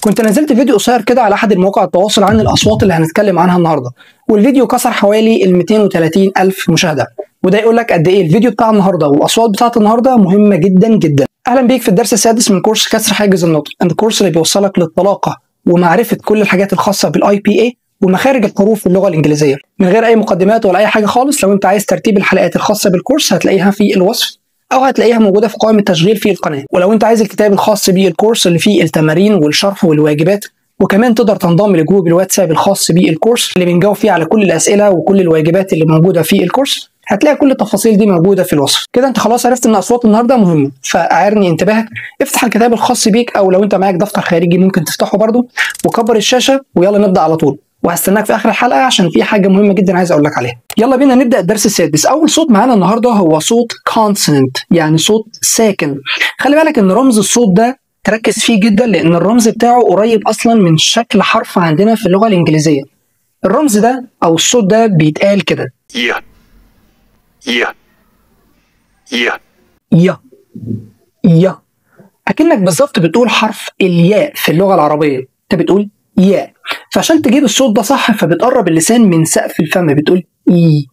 كنت نزلت فيديو قصير كده على احد المواقع التواصل عن الاصوات اللي هنتكلم عنها النهارده، والفيديو كسر حوالي ال 230 الف مشاهده، وده يقول لك قد ايه الفيديو بتاع النهارده والاصوات بتاعت النهارده مهمه جدا جدا. اهلا بيك في الدرس السادس من كورس كسر حاجز النطق، الكورس اللي بيوصلك للطلاقه ومعرفه كل الحاجات الخاصه بالاي بي اي ومخارج الحروف في اللغه الانجليزيه. من غير اي مقدمات ولا اي حاجه خالص، لو انت عايز ترتيب الحلقات الخاصه بالكورس هتلاقيها في الوصف او هتلاقيها موجوده في قائمه التشغيل في القناه. ولو انت عايز الكتاب الخاص بالكورس اللي فيه التمارين والشرح والواجبات، وكمان تقدر تنضم لجروب الواتساب الخاص بالكورس اللي بنجاوب فيه على كل الاسئله وكل الواجبات اللي موجوده في الكورس، هتلاقي كل التفاصيل دي موجوده في الوصف. كده انت خلاص عرفت ان اصوات النهارده مهمه، فاعرني انتباهك، افتح الكتاب الخاص بيك او لو انت معاك دفتر خارجي ممكن تفتحه برده، وكبر الشاشه ويلا نبدا على طول. وهستناك في اخر الحلقه عشان في حاجه مهمه جدا عايز اقول لك عليها. يلا بينا نبدا الدرس السادس. اول صوت معانا النهارده هو صوت consonant، يعني صوت ساكن. خلي بالك ان رمز الصوت ده تركز فيه جدا، لان الرمز بتاعه قريب اصلا من شكل حرف عندنا في اللغه الانجليزيه. الرمز ده او الصوت ده بيتقال كده يا يا يا يا يا، اكنك بالظبط بتقول حرف الياء في اللغه العربيه، انت بتقول ياء. فعشان تجيب الصوت ده صح فبتقرب اللسان من سقف الفم، بتقول اي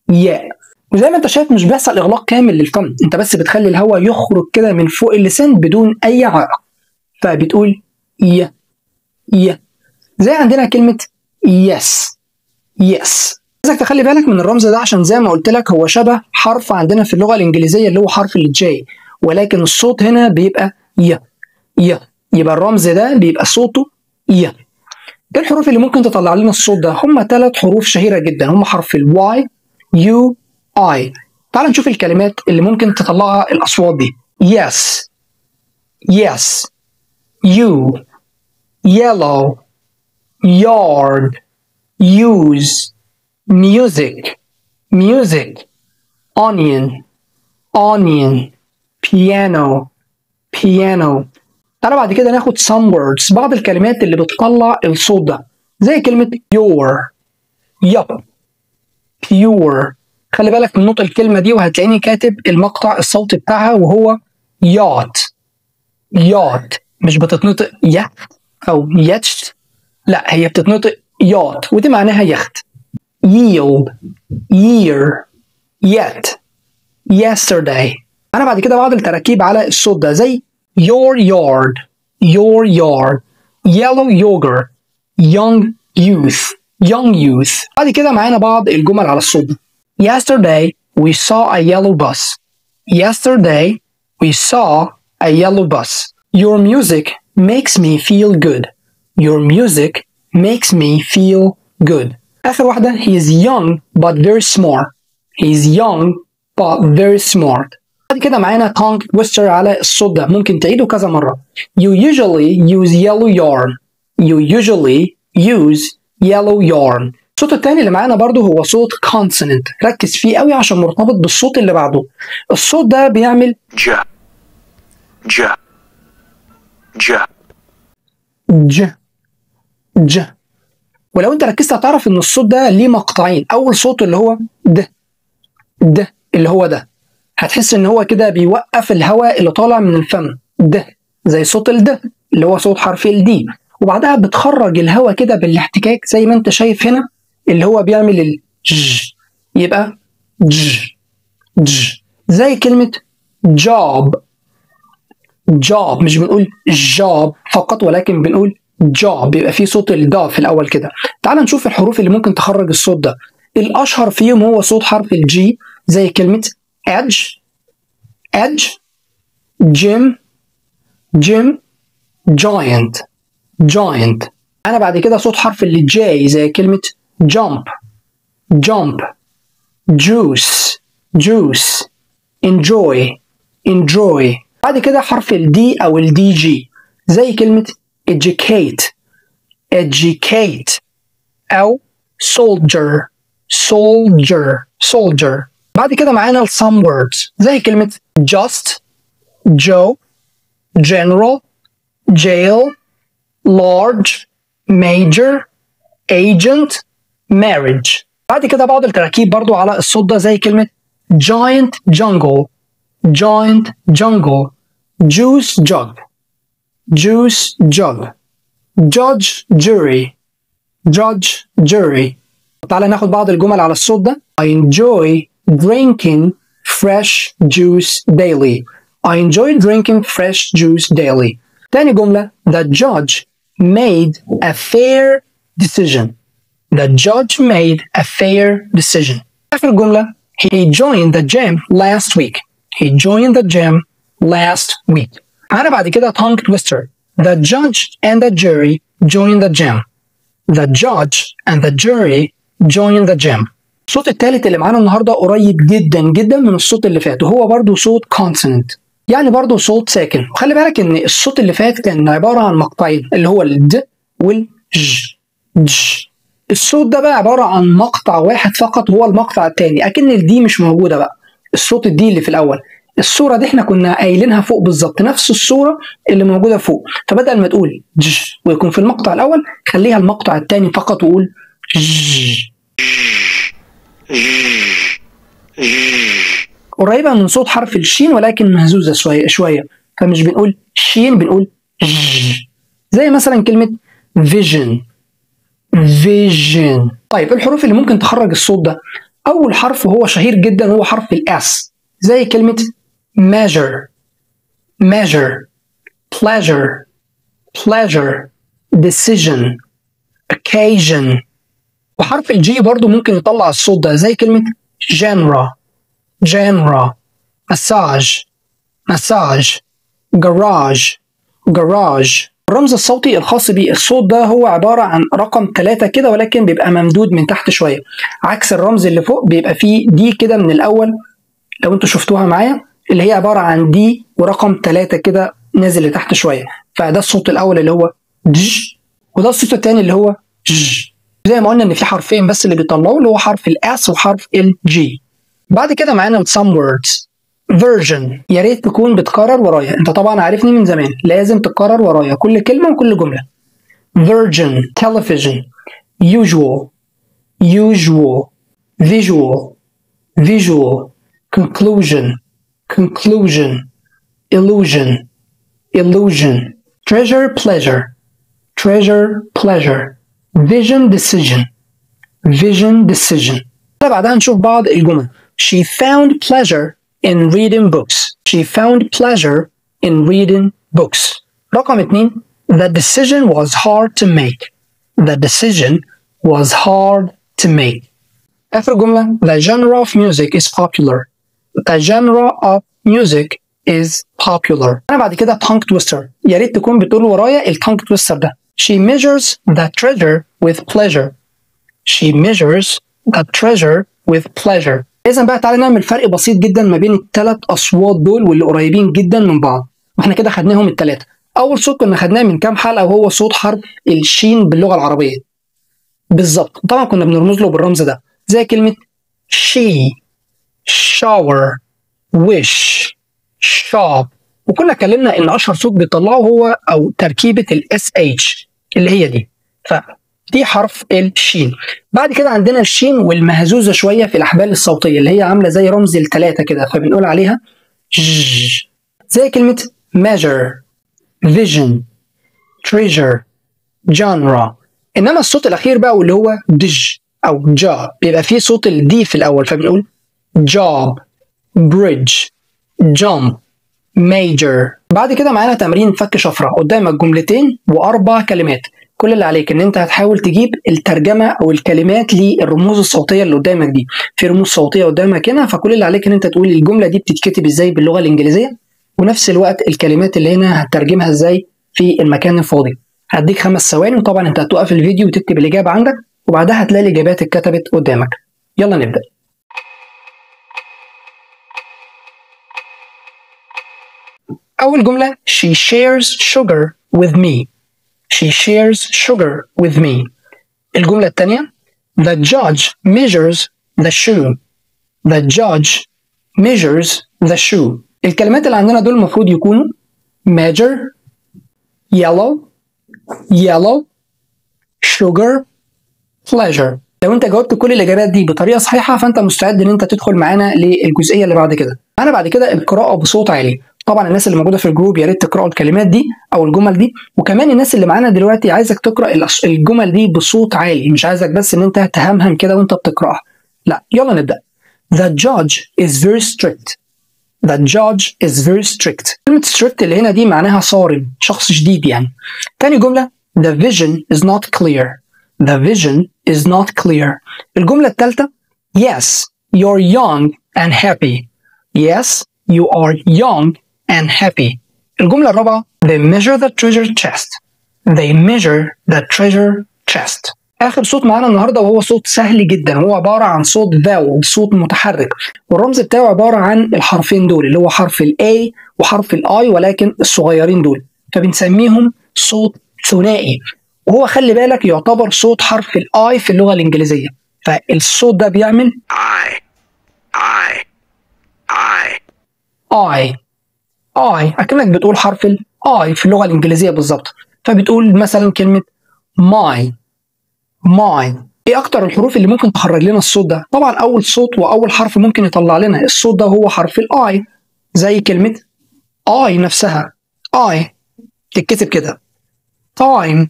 ياء. وزي ما انت شايف مش بيحصل اغلاق كامل للفم، انت بس بتخلي الهواء يخرج كده من فوق اللسان بدون اي عائق، فبتقول يا يا. زي عندنا كلمه يس يس. عايزك تخلي بالك من الرمز ده عشان زي ما قلت لك هو شبه حرف عندنا في اللغه الانجليزيه اللي هو حرف الجي، ولكن الصوت هنا بيبقى يا يا، يبقى الرمز ده بيبقى صوته يا. ايه الحروف اللي ممكن تطلع لنا الصوت ده؟ هم 3 حروف شهيره جدا، هم حرف الواي يو اي. تعال نشوف الكلمات اللي ممكن تطلعها الاصوات دي. yes yes you yellow yard use music music onion onion piano piano. تعالى بعد كده ناخد some words، بعض الكلمات اللي بتطلع الصوت ده، زي كلمة your yup pure. خلي بالك من نطق الكلمة دي وهتلاقيني كاتب المقطع الصوتي بتاعها وهو yacht yacht، مش بتتنطق يخت أو يتشت، لا هي بتتنطق yacht ودي معناها يخت. yield year yet yesterday. أنا بعد كده بعض التراكيب على الصوت ده، زي your yard your yard yellow yogurt young youth young youth. بعد كده معانا بعض الجمل على الصوت ده. yesterday we saw a yellow bus yesterday we saw a yellow bus. your music makes me feel good your music makes me feel good. آخر واحدة he is young but very smart he is young but very smart. بعد كده معانا tongue twister على الصوت ده، ممكن تعيده كذا مرة. you usually use yellow yarn you usually use yellow yarn. الصوت التاني اللي معانا برضو هو صوت consonant، ركز فيه قوي عشان مرتبط بالصوت اللي بعده. الصوت ده بيعمل جا جا جا ج ج. ولو انت ركزت هتعرف ان الصوت ده ليه مقطعين، اول صوت اللي هو ده اللي هو ده، هتحس ان هو كده بيوقف الهواء اللي طالع من الفم، ده زي صوت الد اللي هو صوت حرف الدي، وبعدها بتخرج الهواء كده بالاحتكاك زي ما انت شايف هنا اللي هو بيعمل الج، يبقى ج ج. زي كلمة job job، مش بنقول job فقط ولكن بنقول job، بيبقى فيه صوت الدا في الأول كده. تعال نشوف الحروف اللي ممكن تخرج الصوت ده. الأشهر فيهم هو صوت حرف الجي، زي كلمة edge edge gym gym giant giant. أنا بعد كده صوت حرف الجي زي كلمة jump jump juice juice enjoy enjoy. بعد كده حرف الدي أو الدي جي زي كلمة educate educate أو soldier soldier soldier. بعد كده معانا some words زي كلمة just Joe general jail large major agent marriage. بعد كده بعض التراكيب برضو على الصوت ده زي كلمة giant jungle giant jungle juice jug juice jug. judge, jury, judge, jury. تعالى ناخد بعض الجمل على الصوت ده. I enjoy drinking fresh juice daily. I enjoy drinking fresh juice daily. تاني جملة the judge made a fair decision. The judge made a fair decision. آخر جملة he joined the gym last week. He joined the gym last week. أنا بعد كده tongue twister. The judge and the jury joined the gym. The judge and the jury joined the gym. الصوت الثالث اللي معانا النهارده قريب جدا جدا من الصوت اللي فات وهو برضو صوت consonant يعني برضو صوت ساكن. وخلي بالك ان الصوت اللي فات كان عبارة عن مقطعين اللي هو الد والج. الصوت ده بقى عبارة عن مقطع واحد فقط هو المقطع الثاني اكن الدي مش موجودة بقى. الصوت الدي اللي في الاول الصورة دي احنا كنا قايلينها فوق بالظبط نفس الصورة اللي موجودة فوق. فبدل ما تقول ج ويكون في المقطع الاول خليها المقطع الثاني فقط وقول ج. قريبة من صوت حرف الشين ولكن مهزوزة شوية فمش بنقول شين بنقول ج. زي مثلا كلمة vision. طيب الحروف اللي ممكن تخرج الصوت ده أول حرف وهو شهير جدا هو حرف الأس زي كلمة measure, pleasure, decision, occasion. وحرف الجي برضو ممكن يطلع الصوت ده زي كلمة genre, massage, garage. الرمز الصوتي الخاص بالصوت ده هو عبارة عن رقم 3 كده ولكن بيبقى ممدود من تحت شوية عكس الرمز اللي فوق بيبقى فيه دي كده من الأول لو انتوا شفتوها معايا اللي هي عبارة عن دي ورقم 3 كده نازل لتحت شوية. فده الصوت الأول اللي هو دج وده الصوت الثاني اللي هو ج. زي ما قلنا ان في حرفين بس اللي بيطلعوا اللي هو حرف الاس وحرف الجي. بعد كده معانا some words version. يا ريت تكون بتكرر ورايا انت طبعا عارفني من زمان لازم تكرر ورايا كل كلمة وكل جملة. virgin television usual visual conclusion illusion treasure pleasure vision decision. بعدها نشوف بعض الجمل. She found pleasure in reading books. رقم 2 The decision was hard to make. آخر جملة The genre of music is popular. أنا بعد كده tongue twister. يا ريت تكون بتقول ورايا الtongue twister ده. She measures the treasure with pleasure. إذا بقى تعالى نعمل فرق بسيط جدا ما بين الثلاث أصوات دول واللي قريبين جدا من بعض. واحنا كده خدناهم الثلاثة. أول صوت كنا خدناه من كام حلقة وهو صوت حرف الشين باللغة العربية. بالظبط طبعا كنا بنرمز له بالرمز ده زي كلمة she, shower, wish, shop. وكنا اتكلمنا إن أشهر صوت بيطلعه هو أو تركيبة ال SH اللي هي دي. دي حرف الشين. بعد كده عندنا الشين والمهزوزة شوية في الأحبال الصوتية اللي هي عاملة زي رمز الثلاثة كده فبنقول عليها ج. زي كلمة measure, vision, treasure, genre. إنما الصوت الأخير بقى واللي هو دج أو جا بيبقى فيه صوت الدي في الأول فبنقول job, bridge, jump, major. بعد كده معانا تمرين فك شفرة. قدامك جملتين وأربع كلمات. كل اللي عليك ان انت هتحاول تجيب الترجمه او الكلمات للرموز الصوتيه اللي قدامك دي. في رموز صوتيه قدامك هنا فكل اللي عليك ان انت تقول الجمله دي بتتكتب ازاي باللغه الانجليزيه ونفس الوقت الكلمات اللي هنا هتترجمها ازاي في المكان الفاضي. هديك 5 ثواني وطبعا انت هتوقف الفيديو وتكتب الاجابه عندك وبعدها هتلاقي الاجابات اتكتبت قدامك. يلا نبدا. اول جمله she shares sugar with me. She shares sugar with me. الجملة الثانية The judge measures the shoe. The judge measures the shoe. الكلمات اللي عندنا دول المفروض يكونوا measure, yellow, sugar, pleasure. لو انت جاوبت كل الإجابات دي بطريقة صحيحة فانت مستعد ان انت تدخل معانا للجزئية اللي بعد كده. أنا بعد كده القراءة بصوت عالي. طبعا الناس اللي موجوده في الجروب يا ريت تقراوا الكلمات دي او الجمل دي، وكمان الناس اللي معانا دلوقتي عايزك تقرا الجمل دي بصوت عالي، مش عايزك بس ان انت تهمهم كده وانت بتقراها. لا يلا نبدا. The judge is very strict. The judge is very strict. كلمة strict اللي هنا دي معناها صارم، شخص شديد يعني. تاني جملة the vision is not clear. The vision is not clear. الجملة الثالثة yes you're young and happy. Yes you are young and happy. الجملة الرابعة they measure the treasure chest. They measure the treasure chest. آخر صوت معانا النهارده وهو صوت سهل جدا، هو عبارة عن صوت vowel، صوت متحرك، والرمز بتاعه عبارة عن الحرفين دول اللي هو حرف ال A وحرف ال I ولكن الصغيرين دول، فبنسميهم صوت ثنائي، وهو خلي بالك يعتبر صوت حرف ال I في اللغة الإنجليزية، فالصوت ده بيعمل I أكنك بتقول حرف ال I في اللغة الإنجليزية بالظبط، فبتقول مثلا كلمة my. ايه اكتر الحروف اللي ممكن تخرج لنا الصوت ده؟ طبعا اول صوت واول حرف ممكن يطلع لنا الصوت ده هو حرف الاي، زي كلمة اي نفسها، اي تتكتب كده time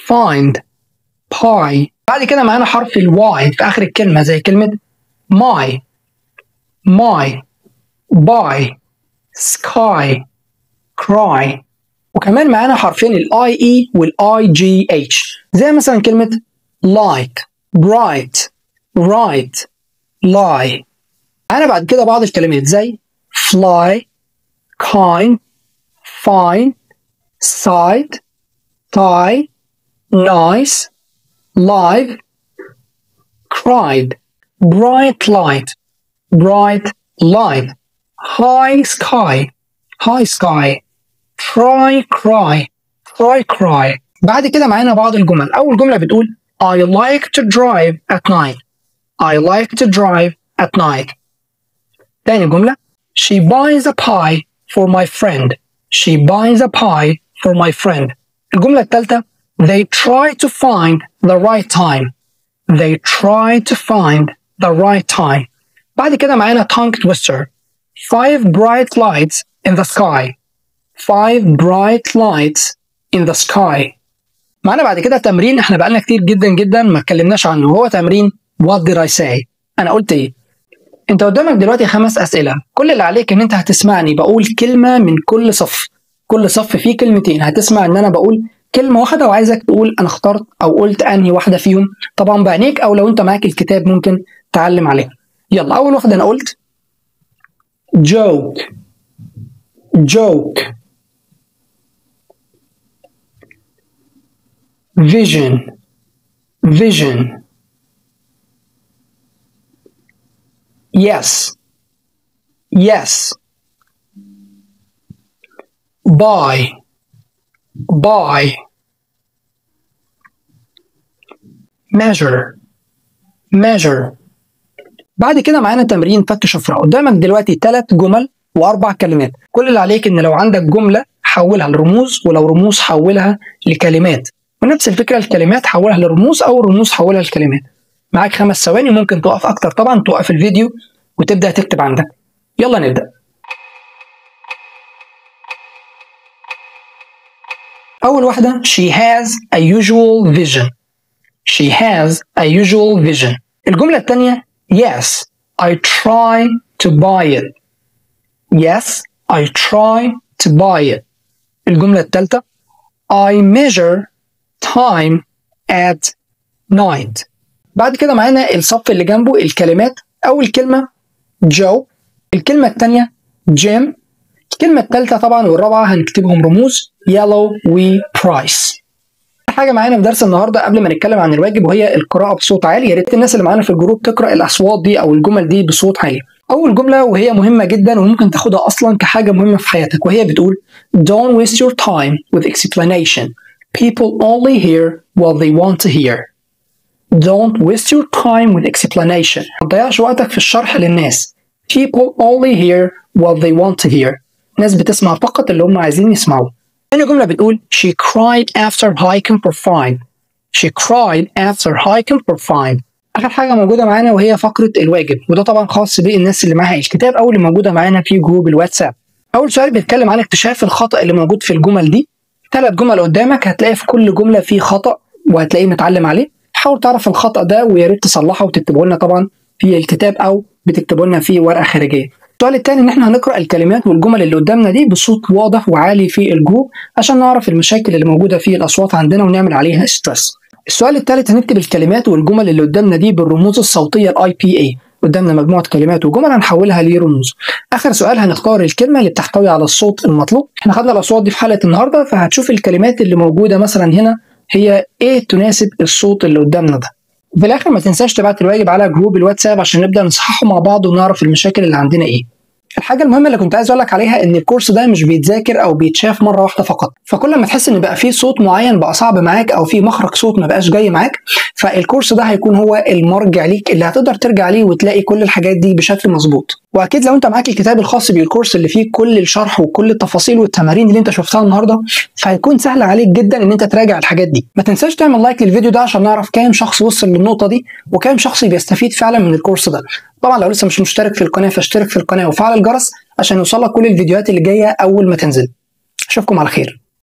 find pie. بعد كده معانا حرف الواي في اخر الكلمة زي كلمة my buy sky cry. وكمان معانا حرفين ال IE وال IGH زي مثلا كلمة light bright right lie. معانا بعد كده بعض الكلمات زي fly kind fine side tie nice live cried bright light high sky cry. بعد كده معانا بعض الجمل. أول جملة بتقول I like to drive at night. تاني جملة She buys a pie for my friend. الجملة الثالثة They try to find the right time. بعد كده معانا tongue twister 5 bright lights in the sky. معانا بعد كده تمرين احنا بقالنا كتير جدا ما اتكلمناش عنه، هو تمرين what did I say؟ انا قلت ايه؟ انت قدامك دلوقتي 5 اسئله، كل اللي عليك ان انت هتسمعني بقول كلمه من كل صف فيه كلمتين، هتسمع ان انا بقول كلمه واحده وعايزك تقول انا اخترت او قلت انهي واحده فيهم، طبعا بعينيك او لو انت معاك الكتاب ممكن تعلم عليها. يلا اول واحده انا قلت joke vision yes buy measure. بعد كده معانا تمرين فك شفرة. قدامك دلوقتي 3 جمل و4 كلمات، كل اللي عليك ان لو عندك جملة حولها لرموز، ولو رموز حولها لكلمات، ونفس الفكرة الكلمات حولها لرموز او الرموز حولها لكلمات. معاك 5 ثواني، ممكن توقف اكتر طبعا، توقف الفيديو وتبدأ تكتب عندك. يلا نبدأ. أول واحدة she has a usual vision. الجملة الثانية yes I try to buy it. الجملة الثالثة I measure time at night. بعد كده معانا الصف اللي جنبه الكلمات. أول كلمة جو، الكلمة الثانية جيم، الكلمة الثالثة طبعا والرابعة هنكتبهم رموز yellow و price. حاجة معانا في درس النهاردة قبل ما نتكلم عن الواجب وهي القراءة بصوت عالي، يا ريت الناس اللي معانا في الجروب تقرأ الأصوات دي أو الجمل دي بصوت عالي. أول جملة وهي مهمة جدا وممكن تاخدها أصلا كحاجة مهمة في حياتك، وهي بتقول Don't waste your time with explanation. People only hear what they want to hear. Don't waste your time with explanation. ما تضيعش وقتك في الشرح للناس. People only hear what they want to hear. ناس بتسمع فقط اللي هم عايزين يسمعوه. تاني جملة بتقول She cried after hiking for fine. اخر حاجه موجوده معانا وهي فقره الواجب، وده طبعا خاص بالناس اللي معاها الكتاب او اللي موجوده معانا في جروب الواتساب. اول سؤال بيتكلم عن اكتشاف الخطا اللي موجود في الجمل دي. 3 جمل قدامك، هتلاقي في كل جمله في خطا وهتلاقيه متعلم عليه. حاول تعرف الخطا ده ويا ريت تصلحه وتكتبه لنا طبعا في الكتاب او بتكتبه لنا في ورقه خارجيه. السؤال الثاني ان احنا هنقرا الكلمات والجمل اللي قدامنا دي بصوت واضح وعالي في الجروب عشان نعرف المشاكل اللي موجوده في الاصوات عندنا ونعمل عليها ستريس. السؤال الثالث هنكتب الكلمات والجمل اللي قدامنا دي بالرموز الصوتيه IPA. قدامنا مجموعه كلمات وجمل هنحولها لرموز. اخر سؤال هنختار الكلمه اللي بتحتوي على الصوت المطلوب. احنا خدنا الاصوات دي في حلقه النهارده، فهتشوف الكلمات اللي موجوده مثلا هنا هي ايه تناسب الصوت اللي قدامنا ده. وفي الاخر ما تنساش تبعت الواجب على جروب الواتساب عشان نبدا نصححه مع بعض ونعرف المشاكل اللي عندنا ايه. الحاجه المهمه اللي كنت عايز اقول لك عليها ان الكورس ده مش بيتذاكر او بيتشاف مره واحده فقط، فكل ما تحس ان بقى في صوت معين بقى صعب معاك او في مخرج صوت ما بقاش جاي معاك، فالكورس ده هيكون هو المرجع ليك اللي هتقدر ترجع ليه وتلاقي كل الحاجات دي بشكل مظبوط. واكيد لو انت معاك الكتاب الخاص بالكورس اللي فيه كل الشرح وكل التفاصيل والتمارين اللي انت شفتها النهارده، فهيكون سهل عليك جدا ان انت تراجع الحاجات دي. ما تنساش تعمل لايك للفيديو ده عشان نعرف كام شخص وصل للنقطه دي وكام شخص بيستفيد فعلا من الكورس ده. طبعا لو لسه مش مشترك في القناه فاشترك في القناه وفعل الجرس عشان يوصلك كل الفيديوهات اللي جايه اول ما تنزل. اشوفكم على خير.